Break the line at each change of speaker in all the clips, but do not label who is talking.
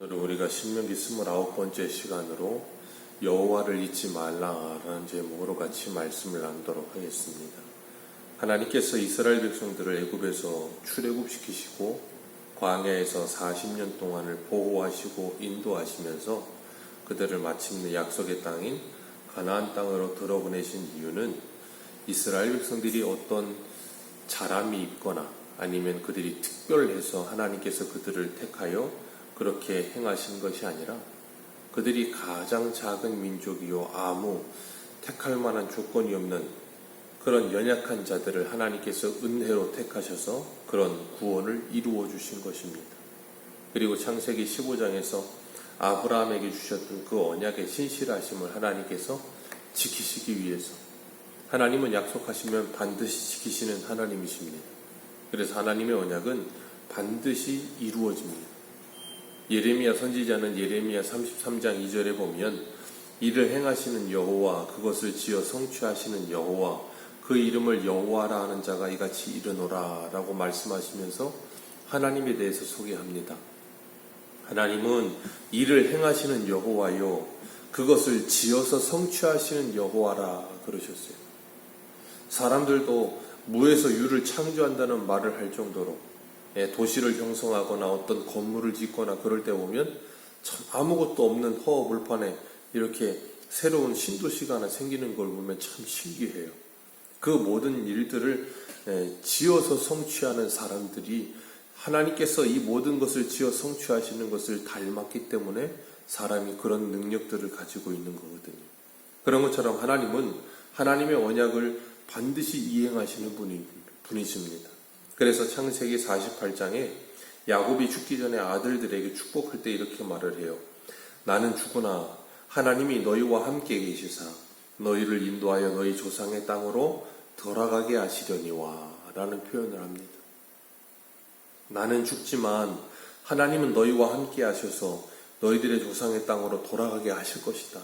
오늘 우리가 신명기 29번째 시간으로 여호와를 잊지 말라라는 제목으로 같이 말씀을 나누도록 하겠습니다. 하나님께서 이스라엘 백성들을 애굽에서 출애굽시키시고 광야에서 40년 동안을 보호하시고 인도하시면서 그들을 마침내 약속의 땅인 가나안 땅으로 들어보내신 이유는 이스라엘 백성들이 어떤 자람이 있거나 아니면 그들이 특별해서 하나님께서 그들을 택하여 그렇게 행하신 것이 아니라 그들이 가장 작은 민족이요 아무 택할 만한 조건이 없는 그런 연약한 자들을 하나님께서 은혜로 택하셔서 그런 구원을 이루어 주신 것입니다. 그리고 창세기 15장에서 아브라함에게 주셨던 그 언약의 신실하심을 하나님께서 지키시기 위해서, 하나님은 약속하시면 반드시 지키시는 하나님이십니다. 그래서 하나님의 언약은 반드시 이루어집니다. 예레미야 선지자는 예레미야 33장 2절에 보면 이를 행하시는 여호와, 그것을 지어 성취하시는 여호와, 그 이름을 여호와라 하는 자가 이같이 이르노라 라고 말씀하시면서 하나님에 대해서 소개합니다. 하나님은 이를 행하시는 여호와요, 그것을 지어서 성취하시는 여호와라 그러셨어요. 사람들도 무에서 유를 창조한다는 말을 할 정도로 도시를 형성하거나 어떤 건물을 짓거나 그럴 때 보면 참 아무것도 없는 허허벌판에 이렇게 새로운 신도시가 하나 생기는 걸 보면 참 신기해요. 그 모든 일들을 지어서 성취하는 사람들이 하나님께서 이 모든 것을 지어 성취하시는 것을 닮았기 때문에 사람이 그런 능력들을 가지고 있는 거거든요. 그런 것처럼 하나님은 하나님의 언약을 반드시 이행하시는 분이십니다. 그래서 창세기 48장에 야곱이 죽기 전에 아들들에게 축복할 때 이렇게 말을 해요. 나는 죽으나 하나님이 너희와 함께 계시사 너희를 인도하여 너희 조상의 땅으로 돌아가게 하시려니와 라는 표현을 합니다. 나는 죽지만 하나님은 너희와 함께 하셔서 너희들의 조상의 땅으로 돌아가게 하실 것이다.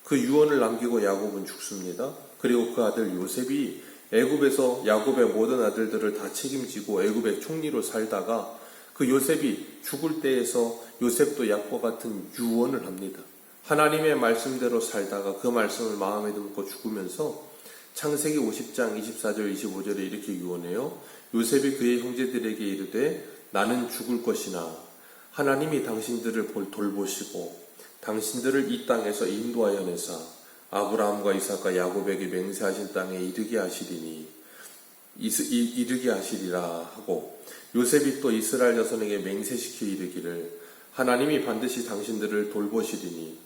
그 유언을 남기고 야곱은 죽습니다. 그리고 그 아들 요셉이 애굽에서 야곱의 모든 아들들을 다 책임지고 애굽의 총리로 살다가 그 요셉이 죽을 때에서 요셉도 약과 같은 유언을 합니다. 하나님의 말씀대로 살다가 그 말씀을 마음에 담고 죽으면서 창세기 50장 24절 25절에 이렇게 유언해요. 요셉이 그의 형제들에게 이르되 나는 죽을 것이나 하나님이 당신들을 돌보시고 당신들을 이 땅에서 인도하여 내사 아브라함과 이삭과 야곱에게 맹세하신 땅에 이르게 하시리라 하고, 요셉이 또 이스라엘 자손에게 맹세시켜 이르기를 하나님이 반드시 당신들을 돌보시리니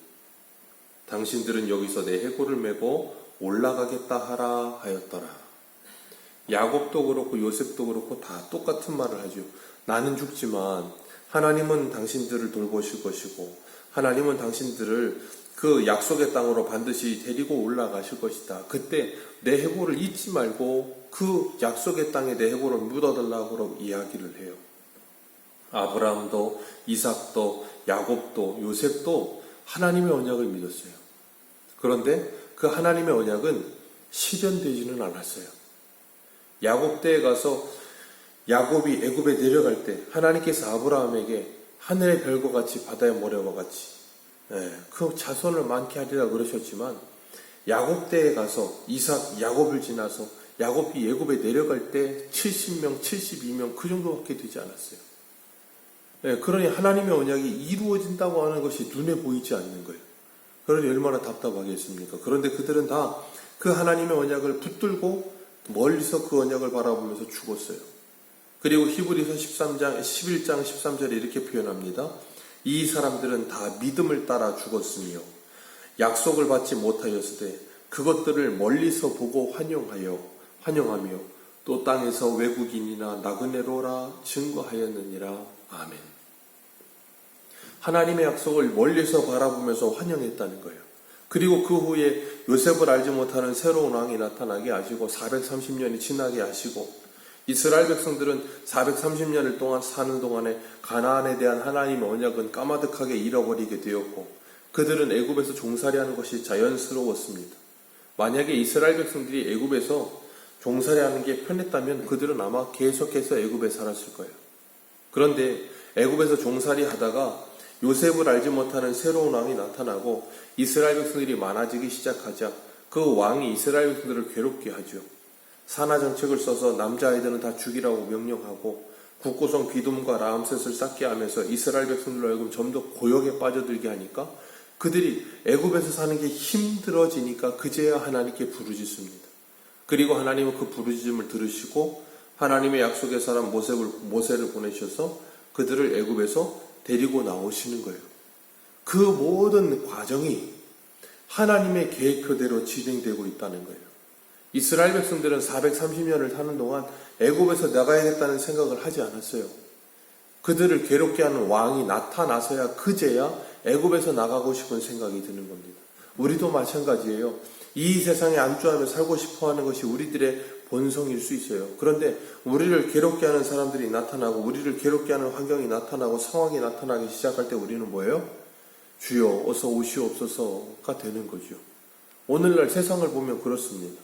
당신들은 여기서 내 해골을 메고 올라가겠다 하라 하였더라. 야곱도 그렇고 요셉도 그렇고 다 똑같은 말을 하죠. 나는 죽지만 하나님은 당신들을 돌보실 것이고 하나님은 당신들을 그 약속의 땅으로 반드시 데리고 올라가실 것이다. 그때 내 해골을 잊지 말고 그 약속의 땅에 내 해골을 묻어달라고 이야기를 해요. 아브라함도 이삭도 야곱도 요셉도 하나님의 언약을 믿었어요. 그런데 그 하나님의 언약은 실현되지는 않았어요. 야곱 때에 가서 야곱이 애굽에 내려갈 때 하나님께서 아브라함에게 하늘의 별과 같이 바다의 모래와 같이 그 자손을 많게 하리라 그러셨지만 야곱 때에 가서 야곱을 지나서 야곱이 애굽에 내려갈 때 70명, 72명 그 정도밖에 되지 않았어요. 그러니 하나님의 언약이 이루어진다고 하는 것이 눈에 보이지 않는 거예요. 그러니 얼마나 답답하겠습니까? 그런데 그들은 다 그 하나님의 언약을 붙들고 멀리서 그 언약을 바라보면서 죽었어요. 그리고 히브리서 11장 13절에 이렇게 표현합니다. 이 사람들은 다 믿음을 따라 죽었으며 약속을 받지 못하였으되 그것들을 멀리서 보고 환영하며 또 땅에서 외국인이나 나그네로라 증거하였느니라. 아멘. 하나님의 약속을 멀리서 바라보면서 환영했다는 거예요. 그리고 그 후에 요셉을 알지 못하는 새로운 왕이 나타나게 하시고 430년이 지나게 하시고 이스라엘 백성들은 430년을 동안 사는 동안에 가나안에 대한 하나님의 언약은 까마득하게 잃어버리게 되었고 그들은 애굽에서 종살이하는 것이 자연스러웠습니다. 만약에 이스라엘 백성들이 애굽에서 종살이하는 게 편했다면 그들은 아마 계속해서 애굽에 살았을 거예요. 그런데 애굽에서 종살이 하다가 요셉을 알지 못하는 새로운 왕이 나타나고 이스라엘 백성들이 많아지기 시작하자 그 왕이 이스라엘 백성들을 괴롭게 하죠. 산하 정책을 써서 남자아이들은 다 죽이라고 명령하고 국고성 비둠과 라암셋을 쌓게 하면서 이스라엘 백성들로 하여금 좀 더 고역에 빠져들게 하니까 그들이 애굽에서 사는 게 힘들어지니까 그제야 하나님께 부르짖습니다. 그리고 하나님은 그 부르짖음을 들으시고 하나님의 약속의 사람 모세를 보내셔서 그들을 애굽에서 데리고 나오시는 거예요. 그 모든 과정이 하나님의 계획표대로 진행되고 있다는 거예요. 이스라엘 백성들은 430년을 사는 동안 애굽에서 나가야겠다는 생각을 하지 않았어요. 그들을 괴롭게 하는 왕이 나타나서야 그제야 애굽에서 나가고 싶은 생각이 드는 겁니다. 우리도 마찬가지예요. 이 세상에 안주하며 살고 싶어하는 것이 우리들의 본성일 수 있어요. 그런데 우리를 괴롭게 하는 사람들이 나타나고 우리를 괴롭게 하는 환경이 나타나고 상황이 나타나기 시작할 때 우리는 뭐예요? 주여 어서 오시옵소서가 되는 거죠. 오늘날 세상을 보면 그렇습니다.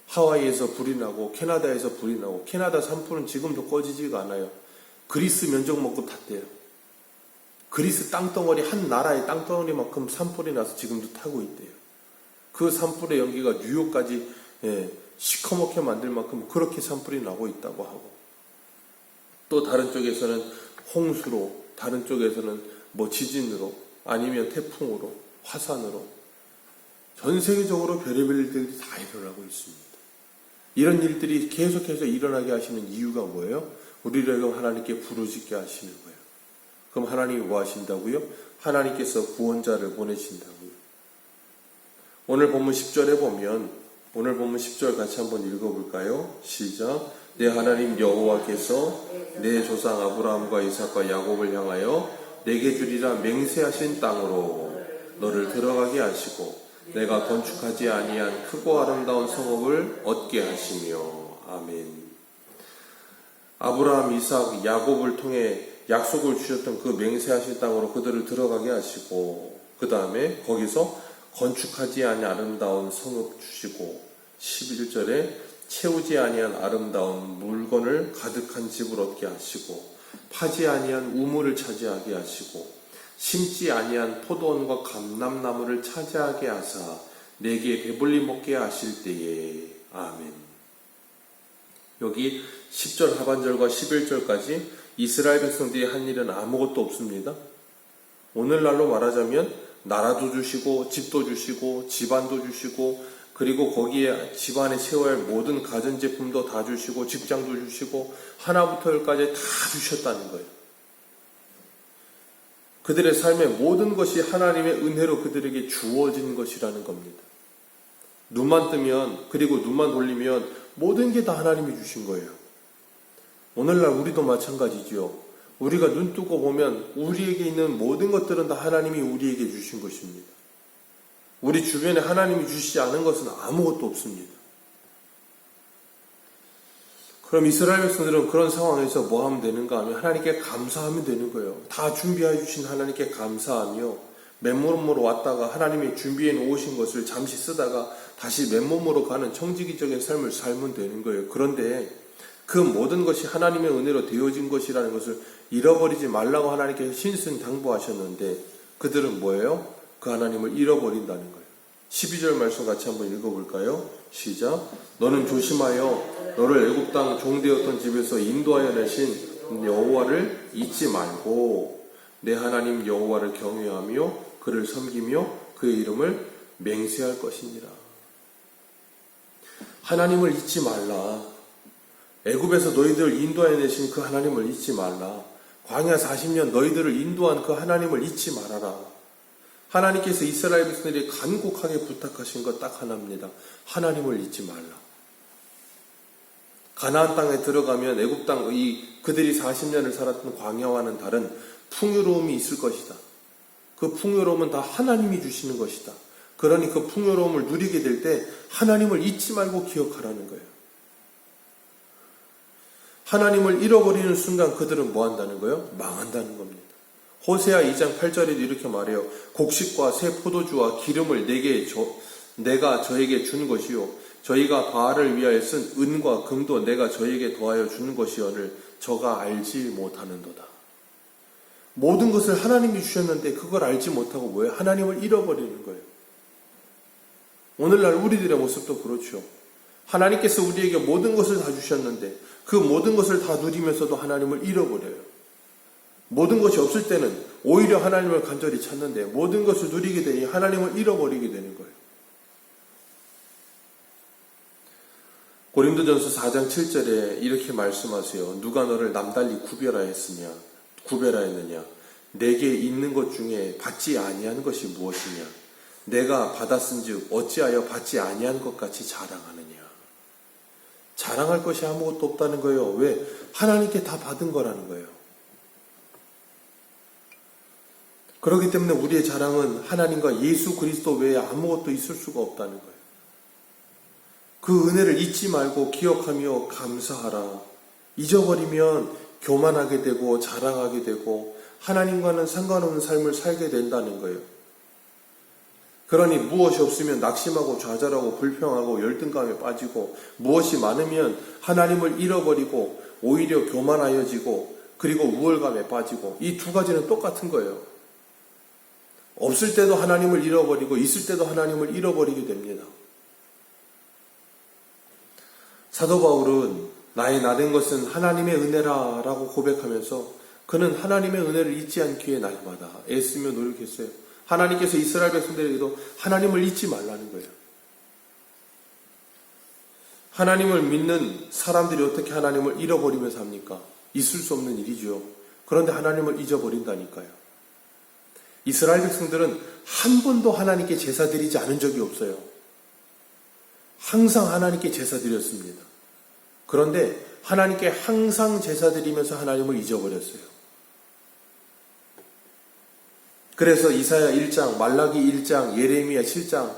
하와이에서 불이 나고 캐나다에서 불이 나고 캐나다 산불은 지금도 꺼지지가 않아요. 그리스 면적 먹고 탔대요. 그리스 땅덩어리 한 나라의 땅덩어리만큼 산불이 나서 지금도 타고 있대요. 그 산불의 연기가 뉴욕까지 시커멓게 만들 만큼 그렇게 산불이 나고 있다고 하고 또 다른 쪽에서는 홍수로 다른 쪽에서는 지진으로 아니면 태풍으로 화산으로 전 세계적으로 별의별 일들이 다 일어나고 있습니다. 이런 일들이 계속해서 일어나게 하시는 이유가 뭐예요? 우리를 하나님께 부르짖게 하시는 거예요. 그럼 하나님이 뭐 하신다고요? 하나님께서 구원자를 보내신다고요. 오늘 본문 10절에 보면 오늘 본문 10절 같이 한번 읽어볼까요? 시작. 내 하나님 여호와께서 내 조상 아브라함과 이삭과 야곱을 향하여 내게 주리라 맹세하신 땅으로 너를 들어가게 하시고 내가 건축하지 아니한 크고 아름다운 성읍을 얻게 하시며 아멘. 아브라함, 이삭, 야곱을 통해 약속을 주셨던 그 맹세하신 땅으로 그들을 들어가게 하시고 그 다음에 거기서 건축하지 아니한 아름다운 성읍 주시고 11절에 채우지 아니한 아름다운 물건을 가득한 집을 얻게 하시고 파지 아니한 우물을 차지하게 하시고 심지 아니한 포도원과 감람나무를 차지하게 하사 내게 배불리 먹게 하실 때에 아멘. 여기 10절 하반절과 11절까지 이스라엘 백성들이 한 일은 아무것도 없습니다. 오늘날로 말하자면 나라도 주시고 집도 주시고 집안도 주시고 그리고 거기에 집안에 채워야 할 모든 가전제품도 다 주시고 직장도 주시고 하나부터 열까지 다 주셨다는 거예요. 그들의 삶의 모든 것이 하나님의 은혜로 그들에게 주어진 것이라는 겁니다. 눈만 뜨면 그리고 눈만 돌리면 모든 게 다 하나님이 주신 거예요. 오늘날 우리도 마찬가지지요. 우리가 눈 뜨고 보면 우리에게 있는 모든 것들은 다 하나님이 우리에게 주신 것입니다. 우리 주변에 하나님이 주시지 않은 것은 아무것도 없습니다. 그럼 이스라엘 백성들은 그런 상황에서 뭐 하면 되는가 하면 하나님께 감사하면 되는 거예요. 다 준비해 주신 하나님께 감사하며 맨몸으로 왔다가 하나님이 준비해 놓으신 것을 잠시 쓰다가 다시 맨몸으로 가는 청지기적인 삶을 살면 되는 거예요. 그런데 그 모든 것이 하나님의 은혜로 되어진 것이라는 것을 잃어버리지 말라고 하나님께서 신신당부하셨는데 그들은 뭐예요? 그 하나님을 잃어버린다는 거예요. 12절 말씀 같이 한번 읽어볼까요? 시작. 너는 조심하여 너를 애굽 땅 종되었던 집에서 인도하여 내신 여호와를 잊지 말고 내 하나님 여호와를 경외하며 그를 섬기며 그의 이름을 맹세할 것이니라. 하나님을 잊지 말라. 애굽에서 너희들을 인도하여 내신 그 하나님을 잊지 말라. 광야 40년 너희들을 인도한 그 하나님을 잊지 말아라. 하나님께서 이스라엘 백성들이 간곡하게 부탁하신 것 딱 하나입니다. 하나님을 잊지 말라. 가나안 땅에 들어가면 애굽 땅 그들이 40년을 살았던 광야와는 다른 풍요로움이 있을 것이다. 그 풍요로움은 다 하나님이 주시는 것이다. 그러니 그 풍요로움을 누리게 될 때 하나님을 잊지 말고 기억하라는 거예요. 하나님을 잃어버리는 순간 그들은 뭐 한다는 거예요? 망한다는 겁니다. 호세아 2장 8절에도 이렇게 말해요. 곡식과 새 포도주와 기름을 내가 저에게 준 것이요 저희가 바알을 위하여 쓴 은과 금도 내가 저에게 더하여 주는 것이여를 저가 알지 못하는도다. 모든 것을 하나님이 주셨는데 그걸 알지 못하고 뭐예요? 하나님을 잃어버리는 거예요. 오늘날 우리들의 모습도 그렇죠. 하나님께서 우리에게 모든 것을 다 주셨는데 그 모든 것을 다 누리면서도 하나님을 잃어버려요. 모든 것이 없을 때는 오히려 하나님을 간절히 찾는데 모든 것을 누리게 되니 하나님을 잃어버리게 되는 거예요. 고린도전서 4장 7절에 이렇게 말씀하세요. 누가 너를 남달리 구별하였느냐? 내게 있는 것 중에 받지 아니한 것이 무엇이냐? 내가 받았은즉 어찌하여 받지 아니한 것 같이 자랑하느냐? 자랑할 것이 아무것도 없다는 거예요. 왜? 하나님께 다 받은 거라는 거예요. 그렇기 때문에 우리의 자랑은 하나님과 예수 그리스도 외에 아무것도 있을 수가 없다는 거예요. 그 은혜를 잊지 말고 기억하며 감사하라. 잊어버리면 교만하게 되고 자랑하게 되고 하나님과는 상관없는 삶을 살게 된다는 거예요. 그러니 무엇이 없으면 낙심하고 좌절하고 불평하고 열등감에 빠지고 무엇이 많으면 하나님을 잃어버리고 오히려 교만하여지고 그리고 우월감에 빠지고 이 두 가지는 똑같은 거예요. 없을 때도 하나님을 잃어버리고 있을 때도 하나님을 잃어버리게 됩니다. 사도 바울은 나의 나된 것은 하나님의 은혜라 라고 고백하면서 그는 하나님의 은혜를 잊지 않기에 날마다 애쓰며 노력했어요. 하나님께서 이스라엘 백성들에게도 하나님을 잊지 말라는 거예요. 하나님을 믿는 사람들이 어떻게 하나님을 잃어버리면서 합니까? 있을 수 없는 일이죠. 그런데 하나님을 잊어버린다니까요. 이스라엘 백성들은 한 번도 하나님께 제사 드리지 않은 적이 없어요. 항상 하나님께 제사 드렸습니다. 그런데 하나님께 항상 제사 드리면서 하나님을 잊어버렸어요. 그래서 이사야 1장, 말라기 1장, 예레미야 7장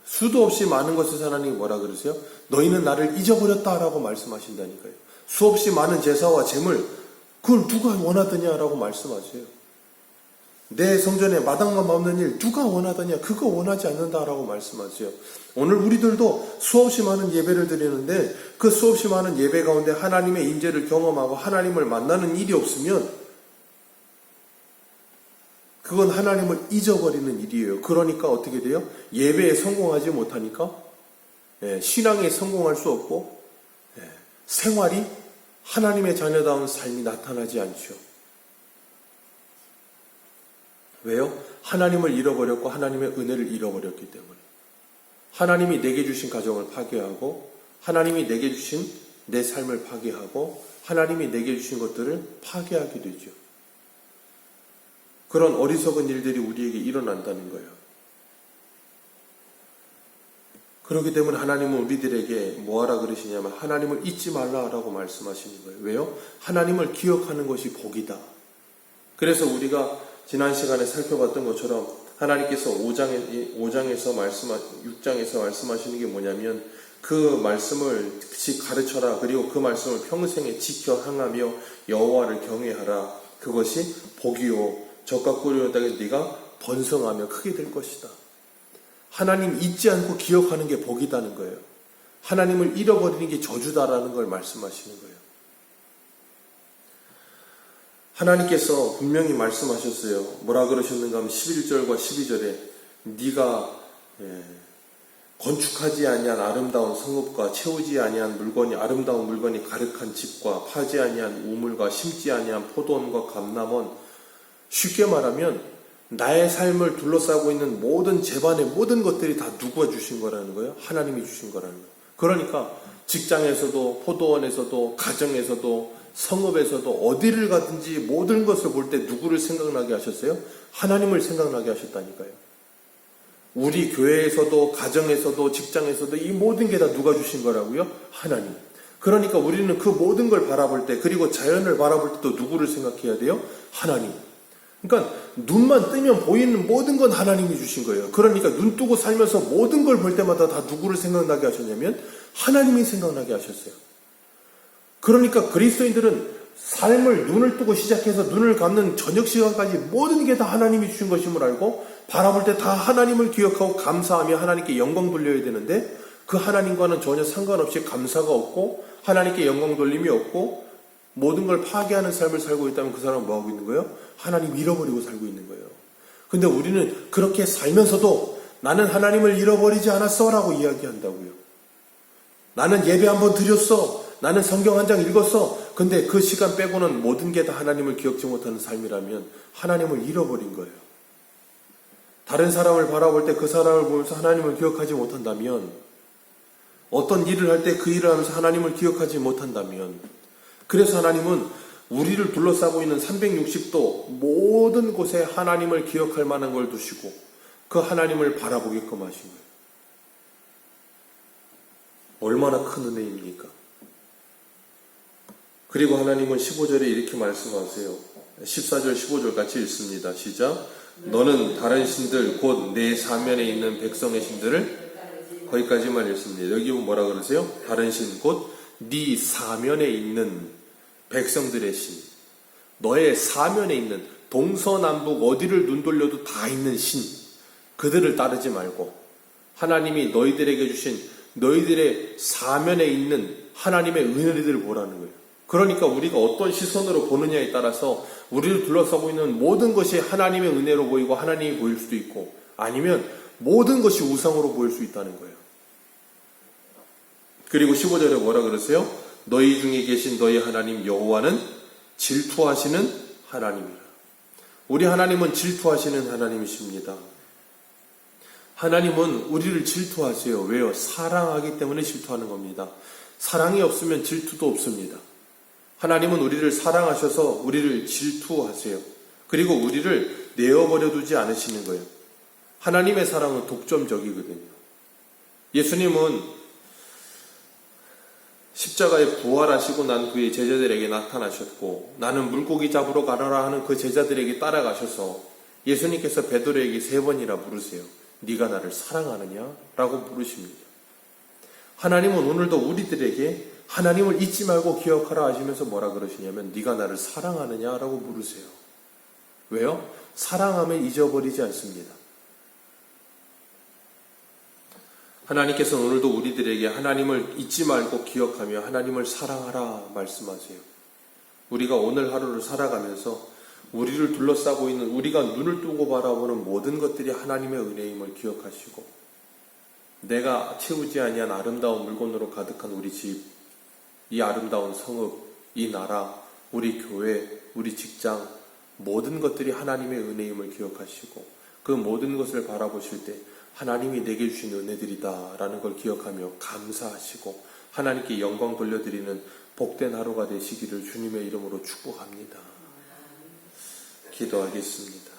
수도 없이 많은 것에서 하나님이 뭐라 그러세요? 너희는 나를 잊어버렸다라고 말씀하신다니까요. 수없이 많은 제사와 제물 그걸 누가 원하더냐라고 말씀하세요. 내 성전에 마당만 밟는 일 누가 원하더냐? 그거 원하지 않는다라고 말씀하세요. 오늘 우리들도 수없이 많은 예배를 드리는데 그 수없이 많은 예배 가운데 하나님의 임재를 경험하고 하나님을 만나는 일이 없으면 그건 하나님을 잊어버리는 일이에요. 그러니까 어떻게 돼요? 예배에 성공하지 못하니까 신앙에 성공할 수 없고 생활이 하나님의 자녀다운 삶이 나타나지 않죠. 왜요? 하나님을 잃어버렸고 하나님의 은혜를 잃어버렸기 때문에. 하나님이 내게 주신 가정을 파괴하고 하나님이 내게 주신 내 삶을 파괴하고 하나님이 내게 주신 것들을 파괴하게 되죠. 그런 어리석은 일들이 우리에게 일어난다는 거예요. 그렇기 때문에 하나님은 우리들에게 뭐하라 그러시냐면 하나님을 잊지 말라라고 말씀하시는 거예요. 왜요? 하나님을 기억하는 것이 복이다. 그래서 우리가 지난 시간에 살펴봤던 것처럼 하나님께서 6장에서 말씀하시는 게 뭐냐면 그 말씀을 가르쳐라. 그리고 그 말씀을 평생에 지켜 행하며 여호와를 경외하라. 그것이 복이요 적과 꿀이요 네가 번성하며 크게 될 것이다. 하나님 잊지 않고 기억하는 게 복이다는 거예요. 하나님을 잃어버리는 게 저주다라는 걸 말씀하시는 거예요. 하나님께서 분명히 말씀하셨어요. 뭐라 그러셨는가 하면 11절과 12절에 네가 건축하지 아니한 아름다운 성읍과 채우지 아니한 물건이 아름다운 물건이 가득한 집과 파지 아니한 우물과 심지 아니한 포도원과 감람원 쉽게 말하면 나의 삶을 둘러싸고 있는 모든 재반의 모든 것들이 다 누가 주신 거라는 거예요? 하나님이 주신 거라는 거예요. 그러니까 직장에서도 포도원에서도 가정에서도 성읍에서도 어디를 가든지 모든 것을 볼 때 누구를 생각나게 하셨어요? 하나님을 생각나게 하셨다니까요. 우리 교회에서도 가정에서도 직장에서도 이 모든 게 다 누가 주신 거라고요? 하나님. 그러니까 우리는 그 모든 걸 바라볼 때 그리고 자연을 바라볼 때도 누구를 생각해야 돼요? 하나님. 그러니까 눈만 뜨면 보이는 모든 건 하나님이 주신 거예요. 그러니까 눈 뜨고 살면서 모든 걸 볼 때마다 다 누구를 생각나게 하셨냐면 하나님이 생각나게 하셨어요. 그러니까 그리스도인들은 삶을 눈을 뜨고 시작해서 눈을 감는 저녁 시간까지 모든 게 다 하나님이 주신 것임을 알고 바라볼 때 다 하나님을 기억하고 감사하며 하나님께 영광 돌려야 되는데 그 하나님과는 전혀 상관없이 감사가 없고 하나님께 영광 돌림이 없고 모든 걸 파괴하는 삶을 살고 있다면 그 사람은 뭐하고 있는 거예요? 하나님 잃어버리고 살고 있는 거예요. 근데 우리는 그렇게 살면서도 나는 하나님을 잃어버리지 않았어 라고 이야기한다고요. 나는 예배 한번 드렸어. 나는 성경 한 장 읽었어. 근데 그 시간 빼고는 모든 게 다 하나님을 기억지 못하는 삶이라면 하나님을 잃어버린 거예요. 다른 사람을 바라볼 때 그 사람을 보면서 하나님을 기억하지 못한다면, 어떤 일을 할 때 그 일을 하면서 하나님을 기억하지 못한다면, 그래서 하나님은 우리를 둘러싸고 있는 360도 모든 곳에 하나님을 기억할 만한 걸 두시고 그 하나님을 바라보게끔 하신 거예요. 얼마나 큰 은혜입니까? 그리고 하나님은 15절에 이렇게 말씀하세요. 14절 15절 같이 읽습니다. 시작. 너는 다른 신들 곧 내 사면에 있는 백성의 신들을, 거기까지만 읽습니다. 여기 보면 뭐라 그러세요? 다른 신 곧 네 사면에 있는 백성들의 신, 너의 사면에 있는 동서남북 어디를 눈 돌려도 다 있는 신, 그들을 따르지 말고 하나님이 너희들에게 주신 너희들의 사면에 있는 하나님의 은혜들을 보라는 거예요. 그러니까 우리가 어떤 시선으로 보느냐에 따라서 우리를 둘러싸고 있는 모든 것이 하나님의 은혜로 보이고 하나님이 보일 수도 있고, 아니면 모든 것이 우상으로 보일 수 있다는 거예요. 그리고 15절에 뭐라 그러세요? 너희 중에 계신 너희 하나님 여호와는 질투하시는 하나님이라. 우리 하나님은 질투하시는 하나님이십니다. 하나님은 우리를 질투하세요. 왜요? 사랑하기 때문에 질투하는 겁니다. 사랑이 없으면 질투도 없습니다. 하나님은 우리를 사랑하셔서 우리를 질투하세요. 그리고 우리를 내어버려 두지 않으시는 거예요. 하나님의 사랑은 독점적이거든요. 예수님은 십자가에 부활하시고 난 후에 제자들에게 나타나셨고, 나는 물고기 잡으러 가라라 하는 그 제자들에게 따라가셔서 예수님께서 베드로에게 3번이나 물으세요. 네가 나를 사랑하느냐? 라고 물으십니다. 하나님은 오늘도 우리들에게 하나님을 잊지 말고 기억하라 하시면서 뭐라 그러시냐면 네가 나를 사랑하느냐? 라고 물으세요. 왜요? 사랑하면 잊어버리지 않습니다. 하나님께서는 오늘도 우리들에게 하나님을 잊지 말고 기억하며 하나님을 사랑하라 말씀하세요. 우리가 오늘 하루를 살아가면서 우리를 둘러싸고 있는, 우리가 눈을 뜨고 바라보는 모든 것들이 하나님의 은혜임을 기억하시고, 내가 채우지 아니한 아름다운 물건으로 가득한 우리 집, 이 아름다운 성읍, 이 나라, 우리 교회, 우리 직장, 모든 것들이 하나님의 은혜임을 기억하시고 그 모든 것을 바라보실 때 하나님이 내게 주신 은혜들이다 라는 걸 기억하며 감사하시고 하나님께 영광 돌려드리는 복된 하루가 되시기를 주님의 이름으로 축복합니다. 기도하겠습니다.